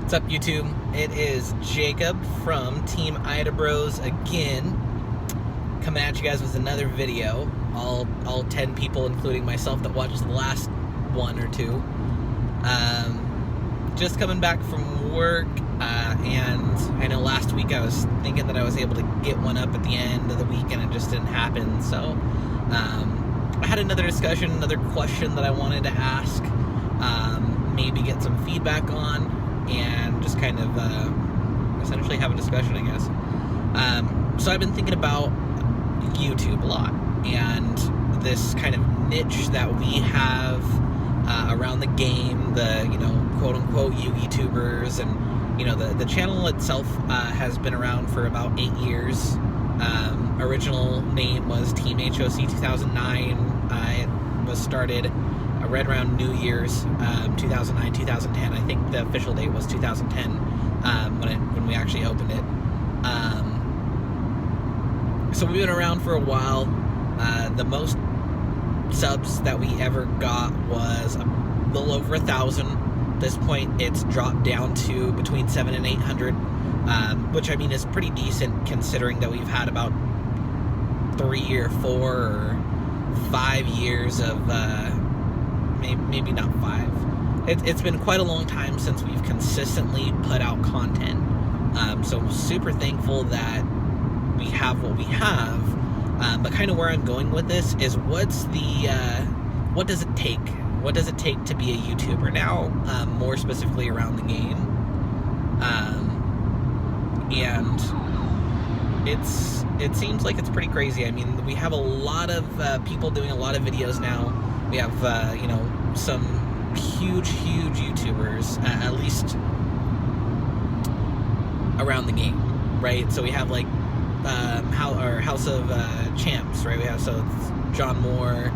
What's up, YouTube? It is Jacob from Team IdaBros again, coming at you guys with another video. All 10 people, including myself, that watched the last one or two. Just coming back from work, and I know last week I was thinking that I was able to get one up at the end of the week, and it just didn't happen. So I had another discussion, another question that I wanted to ask, maybe get some feedback on, and just kind of essentially have a discussion, I guess. So I've been thinking about YouTube a lot, and this kind of niche that we have around the game, the, quote-unquote Yugioh and, the channel itself has been around for about 8 years. Original name was Team HOC 2009. It was started right around New Year's, 2009, 2010. I think the official date was 2010 when we actually opened it. So we've been around for a while. The most subs that we ever got was a little over 1,000. At this point, it's dropped down to between 700 and 800, which I mean is pretty decent considering that we've had about 3 or 4 or 5 years of maybe not 5. It's been quite a long time since we've consistently put out content. So I'm super thankful that we have what we have. But kind of where I'm going with this is what does it take? What does it take to be a YouTuber now? More specifically around the game. And it seems like it's pretty crazy. I mean, we have a lot of people doing a lot of videos now. We have, some huge YouTubers, at least around the game, right? So we have, like, House of Champs, right? We have, so it's John Moore,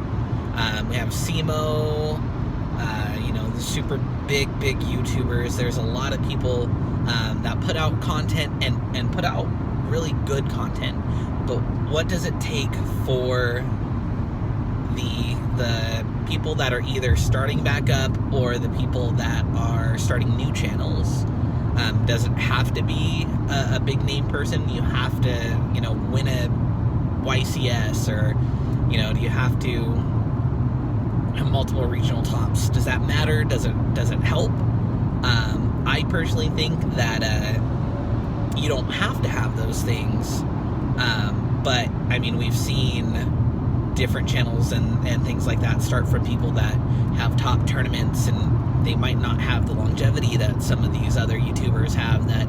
we have Simo, the super big YouTubers. There's a lot of people that put out content and put out really good content. But what does it take for the people that are either starting back up or the people that are starting new channels? Does it have to be a big name person? You have to, win a YCS, or, do you have to have multiple regional tops? Does that matter? Does it help? I personally think that you don't have to have those things. But I mean, we've seen different channels and things like that start from people that have top tournaments, and they might not have the longevity that some of these other YouTubers have that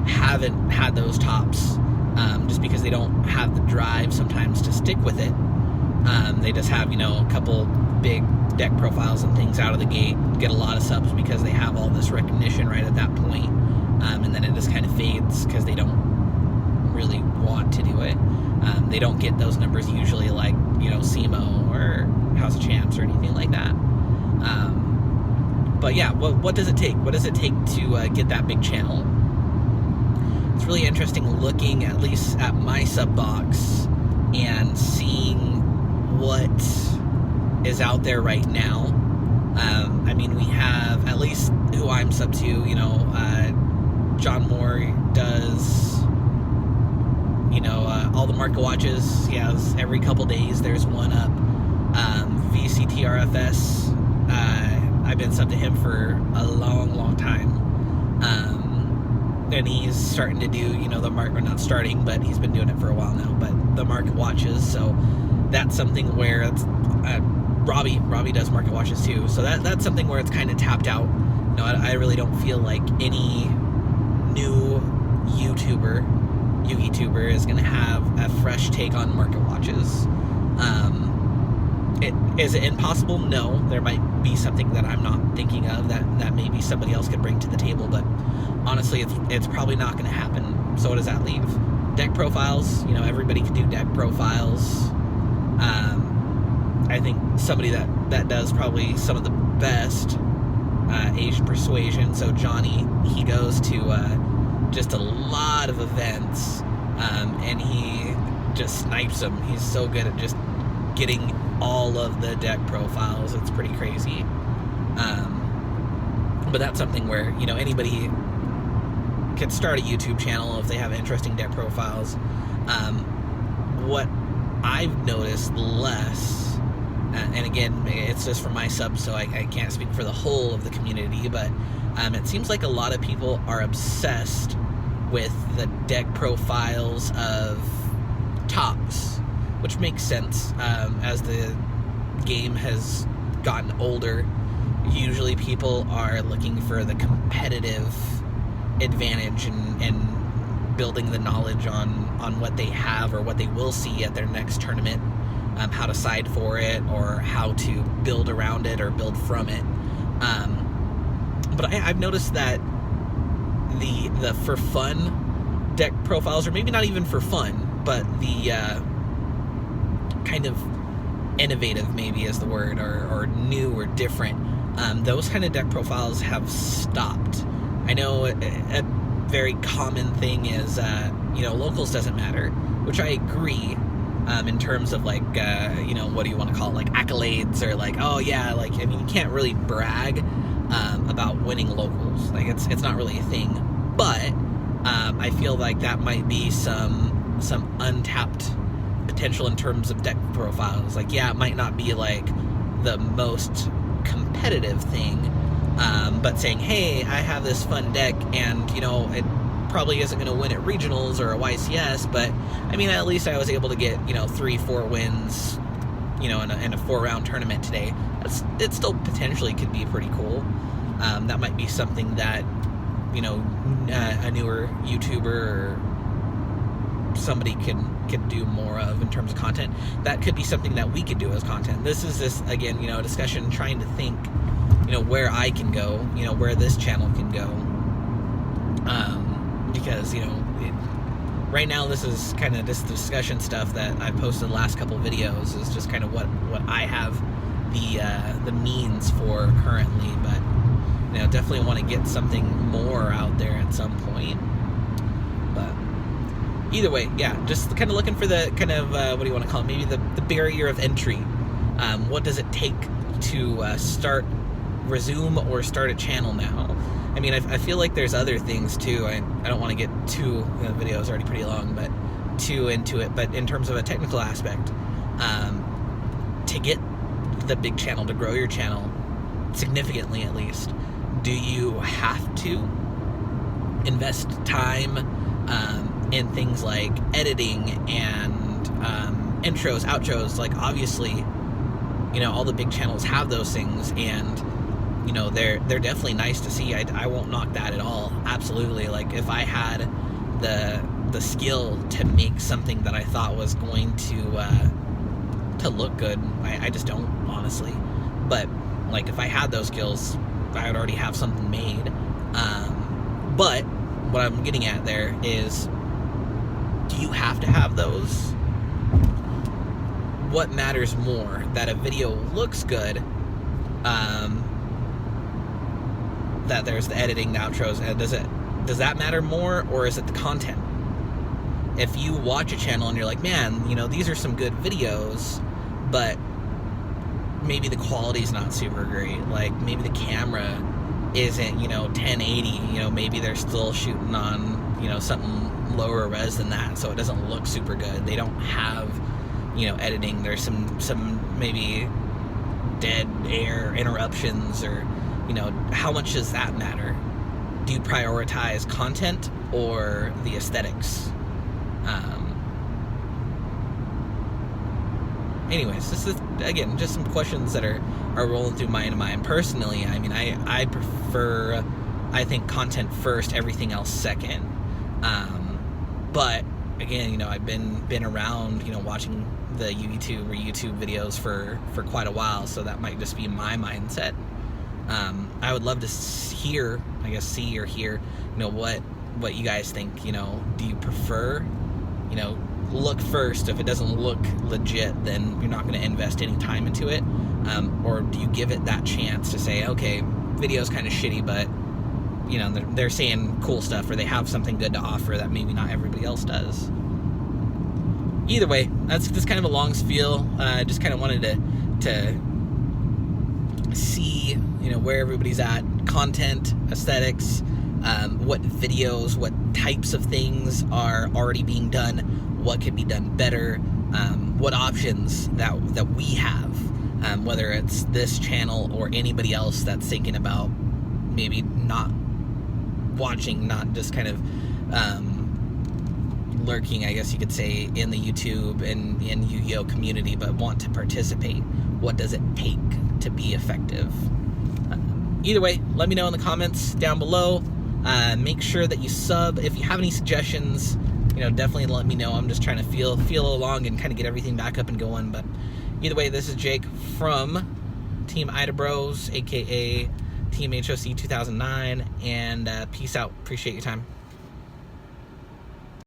haven't had those tops, just because they don't have the drive sometimes to stick with it. They just have, a couple big deck profiles and things out of the gate, get a lot of subs because they have all this recognition right at that point, and then it just kind of fades because they don't really want to do it. They don't get those numbers usually like, Simo or House of Champs or anything like that. But yeah, what does it take? What does it take to get that big channel? It's really interesting looking at least at my sub box and seeing what is out there right now. I mean, we have, at least who I'm sub to, John Moore does, all the market watches. He has every couple days there's one up. VCTRFS, I've been sub to him for a long time. And he's starting to do, the market, or not starting, but he's been doing it for a while now, but the market watches. So that's something where it's, Robbie does market watches too. So that's something where it's kind of tapped out. I really don't feel like any new YouTuber is going to have a fresh take on market watches. Is it impossible? No. There might be something that I'm not thinking of that maybe somebody else could bring to the table, but honestly, it's probably not going to happen. So what does that leave? Deck profiles. Everybody can do deck profiles. I think somebody that does probably some of the best Asian persuasion. So Johnny, he goes to just a lot of events, and he just snipes them. He's so good at just getting all of the deck profiles. It's pretty crazy. But that's something where, anybody could start a YouTube channel if they have interesting deck profiles. What I've noticed less, and again, it's just for my subs, so I can't speak for the whole of the community, but it seems like a lot of people are obsessed with the deck profiles of tops, which makes sense. As the game has gotten older, usually people are looking for the competitive advantage and building the knowledge on what they have or what they will see at their next tournament, how to side for it or how to build around it or build from it. But I've noticed that the for fun deck profiles, or maybe not even for fun, but the kind of innovative maybe is the word, or new or different, those kind of deck profiles have stopped. I know a very common thing is, locals doesn't matter, which I agree, in terms of like, what do you want to call it, like accolades, or like, oh yeah, like, I mean, you can't really brag about winning locals. Like, it's not really a thing, but I feel like that might be some untapped potential in terms of deck profiles. Like, yeah, it might not be like the most competitive thing, but saying, hey, I have this fun deck, and it probably isn't going to win at regionals or a YCS, but I mean, at least I was able to get 3-4 wins in a 4-round tournament today. It still potentially could be pretty cool. That might be something that a newer YouTuber or somebody can do more of in terms of content. That could be something that we could do as content. This is again, a discussion trying to think, where I can go, where this channel can go. Because, right now this is kind of just discussion stuff that I've posted the last couple videos, is just kind of what I have the means for currently, but definitely want to get something more out there at some point. But either way, yeah, just kind of looking for the kind of, what do you want to call it, maybe the barrier of entry. What does it take to resume or start a channel now? I mean, I feel like there's other things too. I don't want to get too, the video is already pretty long, but too into it. But in terms of a technical aspect, to get the big channel, to grow your channel significantly at least, do you have to invest time in things like editing and intros, outros? Like, obviously, all the big channels have those things, and they're definitely nice to see. I won't knock that at all. Absolutely. Like, if I had the skill to make something that I thought was going to look good, I just don't, honestly. But like, if I had those skills, I would already have something made. But what I'm getting at there is, do you have to have those? What matters more? That a video looks good, that there's the editing, the outros, and does that matter more, or is it the content? If you watch a channel and you're like, man, these are some good videos, but maybe the quality's not super great, like maybe the camera isn't 1080, maybe they're still shooting on something lower res than that, so it doesn't look super good. They don't have editing. There's some maybe dead air interruptions, or how much does that matter? Do you prioritize content or the aesthetics? Anyways, this is, again, just some questions that are rolling through my mind. Personally, I mean, I prefer, I think, content first, everything else second. But again, I've been around, watching the YouTube videos for quite a while, so that might just be my mindset. I would love to see or hear, what you guys think. Do you prefer, look first? If it doesn't look legit, then you're not going to invest any time into it. Or do you give it that chance to say, okay, video's kind of shitty, but they're saying cool stuff, or they have something good to offer that maybe not everybody else does. Either way, that's kind of a long spiel. I just kind of wanted to see, where everybody's at, content, aesthetics, what videos, what types of things are already being done, what could be done better, what options that we have, whether it's this channel or anybody else that's thinking about maybe not watching, not just kind of lurking, I guess you could say, in the YouTube and Yugioh community, but want to participate. What does it take to be effective? Either way, let me know in the comments down below. Make sure that you sub. If you have any suggestions, definitely let me know. I'm just trying to feel along and kind of get everything back up and going. But either way, this is Jake from Team IdaBros, aka Team HOC 2009, and peace out. Appreciate your time.